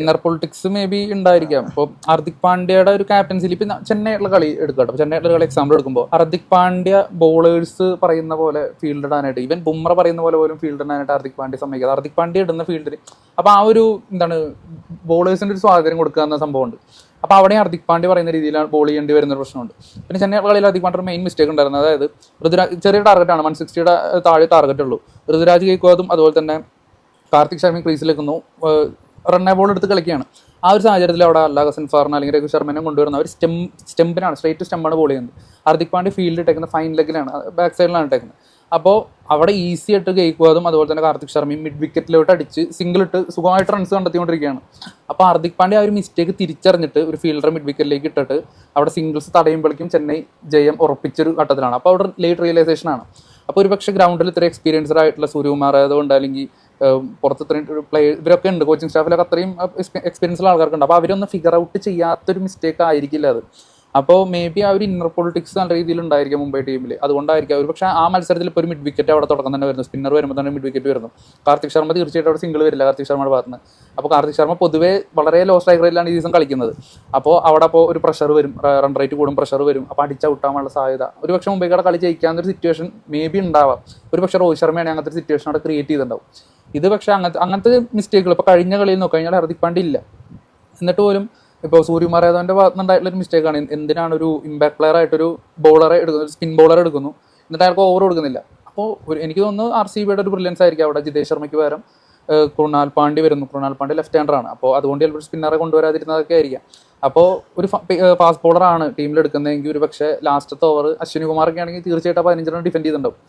Inner politics may be ഉണ്ടായിരിക്കാം. ഇപ്പോൾ ഹാർദിക് പാണ്ഡ്യയുടെ ഒരു ക്യാപ്റ്റൻസിൽ ഇപ്പം ചെന്നൈയുള്ള കളി എടുക്കട്ടെ, ചെന്നൈയുള്ള കളി എക്സാമ്പിൾ എടുക്കുമ്പോൾ ഹാർദിക് പാണ്ഡ്യ ബോളേഴ്സ് പറയുന്ന പോലെ ഫീൽഡ് ഇടാനായിട്ട്, ഈവൻ ബുംറ പറയുന്ന പോലെ പോലും ഫീൽഡ് ഇടാനായിട്ട് ഹാർദിക് പാണ്ഡ്യ സമ്മതിക്കാതെ ഹാർദിക് പാണ്ഡ്യ ഇടുന്ന ഫീൽഡിൽ അപ്പോൾ ആ ഒരു എന്താണ് ബോളേഴ്സിൻ്റെ ഒരു സ്വാതന്ത്ര്യം കൊടുക്കുക എന്ന സംഭവമുണ്ട്. അപ്പോൾ അവിടെ ഹാർദിക് പാണ്ഡ്യ പറയുന്ന രീതിയിലാണ് ബോൾ ചെയ്യേണ്ടി വരുന്ന ഒരു പ്രശ്നമുണ്ട്. പിന്നെ ചെന്നൈ കളിയിൽ ഹാർദിക് പാണ്ഡ്യ മെയിൻ മിസ്റ്റേക്ക് ഉണ്ടായിരുന്നത്, അതായത് ഋതുരാജ് ചെറിയ ടാർഗറ്റാണ്, 160 താഴെ ടാർഗറ്റ് ഉള്ളൂ. ഋതുരാജ് ഗെയ്ക്വാദും അതുപോലെ തന്നെ കാർത്തിക് ശർമ്മയും ക്രീസിലേക്കുന്നു റണ്ണേ ബോൾ എടുത്ത് കളിക്കുകയാണ്. ആ ഒരു സാഹചര്യത്തിൽ അവിടെ അല്ല ഹസൻ ഫാറിന് അല്ലെങ്കിൽ രഘു ശർമ്മനെ കൊണ്ടുവരുന്ന അവർ സ്റ്റെമ്പിനാണ്, സ്ട്രേറ്റ് സ്റ്റെമ്പാണ് ബോൾ ചെയ്യുന്നത്. ഹാർദിക് പാണ്ഡ്യ ഫീൽഡ് ഇട്ടേക്കുന്നത് ഫൈൻ ലെഗിലാണ്, ബാക്ക് സൈഡിലാണ് ഇട്ടേക്കുന്നത്. അപ്പോൾ അവിടെ ഈസി ആയിട്ട് ഗെയ്ക്വാദും അതുപോലെ തന്നെ കാർത്തിക് ശർമ്മയും മിഡ് വിക്കറ്റിലോട്ട് അടിച്ച് സിംഗിൾ ഇട്ട് സുഖമായിട്ട് റൺസ് കണ്ടെത്തിക്കൊണ്ടിരിക്കുകയാണ്. അപ്പോൾ ഹാർദിക് പാണ്ഡ്യ ആ ഒരു മിസ്റ്റേക്ക് തിരിച്ചറിഞ്ഞിട്ട് ഒരു ഫീൽഡർ മിഡ് വിക്കറ്റിലേക്ക് ഇട്ടിട്ട് അവിടെ സിംഗിൾസ് തടയുമ്പോഴേക്കും ചെന്നൈ ജയം ഉറപ്പിച്ചൊരു ഘട്ടത്തിലാണ്. അപ്പോൾ അവിടെ ലേറ്റ് റിയലൈസേഷനാണ്. അപ്പോൾ ഒരു പക്ഷേ ഗ്രൗണ്ടിൽ ഇത്ര എക്സ്പീരിയൻസ്ഡ് ആയിട്ടുള്ള സൂര്യകുമാർ അതുകൊണ്ട് അല്ലെങ്കിൽ പുറത്ത് ഇത്രയും പ്ലേയേഴ്സ് ഇവരൊക്കെ ഉണ്ട്, കോച്ചിങ് സ്റ്റാഫിലൊക്കെ അത്രയും എക്സ്പീരിയൻസുള്ള ആൾക്കാരുണ്ട്. അപ്പോൾ അവരൊന്നും ഫിഗർ ഔട്ട് ചെയ്യാത്തൊരു മിസ്റ്റേക്ക് ആയിരിക്കില്ല അത്. അപ്പോൾ മേ ബി ആ ഒരു ഇന്നർ പൊളിറ്റിക്സ് നല്ല രീതിയിൽ ഉണ്ടായിരിക്കും മുംബൈ ടീമിൽ. അതുകൊണ്ടായിരിക്കും അവർ പക്ഷേ ആ മത്സരത്തിൽ ഇപ്പോൾ ഒരു മിഡ് വിക്കറ്റ് അവിടെ തുടക്കം തന്നെ വരുന്നു, സ്പിന്നർ വരുമ്പോൾ തന്നെ മിഡ് വിക്കറ്റ് വരുന്നു. കാർത്തിക് ശർമ്മ തീർച്ചയായിട്ടും അവിടെ സിംഗിൾ വരില്ല കാർത്തിക് ശർമ്മയുടെ ഭാഗത്ത് നിന്ന്. അപ്പോൾ കാർത്തിക് ശർമ്മ പൊതുവേ വളരെ ലോ സ്ട്രൈക്ക് റേറ്റിലാണ് ഈ സീസൺ കളിക്കുന്നത്. അപ്പോൾ അവിടെ അപ്പോൾ ഒരു പ്രഷർ വരും, റൺ റേറ്റ് കൂടും, പ്രഷർ വരും. അപ്പോൾ അടിച്ച് ഔട്ടാവാനുള്ള സാധ്യത ഒരു പക്ഷേ മുംബൈക്കാരുടെ കളി ജയിക്കാവുന്നൊരു സിറ്റുവേഷൻ മേ ബി ഉണ്ടാവാം. ഒരു പക്ഷേ രോഹിത് ശർമ്മയാണ് അങ്ങനത്തെ ഒരു സിറ്റുവേഷൻ അവിടെ ക്രിയേറ്റ് ചെയ്തിട്ടുണ്ടാവും. ഇത് പക്ഷേ അങ്ങനത്തെ മിസ്റ്റേക്കുകൾ ഇപ്പോൾ കഴിഞ്ഞ കളിയിൽ നോക്കിക്കഴിഞ്ഞാൽ ഹാർദിക് പാണ്ഡ്യ ഇല്ല. എന്നിട്ട് പോലും ഇപ്പോൾ സൂര്യകുമാർ യാദവിൻ്റെ ഭാഗത്തുനിന്നുണ്ടായിട്ടുള്ളൊരു മിസ്റ്റേക്കാണ്. എന്തിനാണ് ഒരു ഇമ്പാക്ട് പ്ലെയർ ആയിട്ടൊരു ബോളറെ എടുക്കുന്നു, ഒരു സ്പിൻ ബോളറെ എടുക്കുന്നു, എന്നിട്ട് അയാൾക്ക് ഓവർ കൊടുക്കുന്നില്ല. അപ്പോൾ എനിക്ക് തോന്നുന്നു RCBയുടെ ഒരു ബ്രില്യൻസ് ആയിരിക്കും അവിടെ ജിതേഷ് ശർമ്മയ്ക്ക് പകരം കൃണാൽ പാണ്ഡ്യ വരുന്നു. കൃണാൽ പാണ്ഡ്യ ലെഫ്റ്റ് ഹാൻഡറാണ്. അപ്പോൾ അതുകൊണ്ട് ചിലപ്പോൾ സ്പിന്നറെ കൊണ്ടുവരാതിരുന്നതൊക്കെ ആയിരിക്കാം. അപ്പോൾ ഒരു ഫാസ്റ്റ് ബോളറാണ് ടീമിൽ എടുക്കുന്നതെങ്കിൽ ഒരു പക്ഷേ ലാസ്റ്റത്തെ ഓവർ അശ്വിനി കുമാറൊക്കെ ആണെങ്കിൽ തീർച്ചയായിട്ടും 15 റൺ ഡിഫെൻഡ് ചെയ്തിട്ടുണ്ടാവും.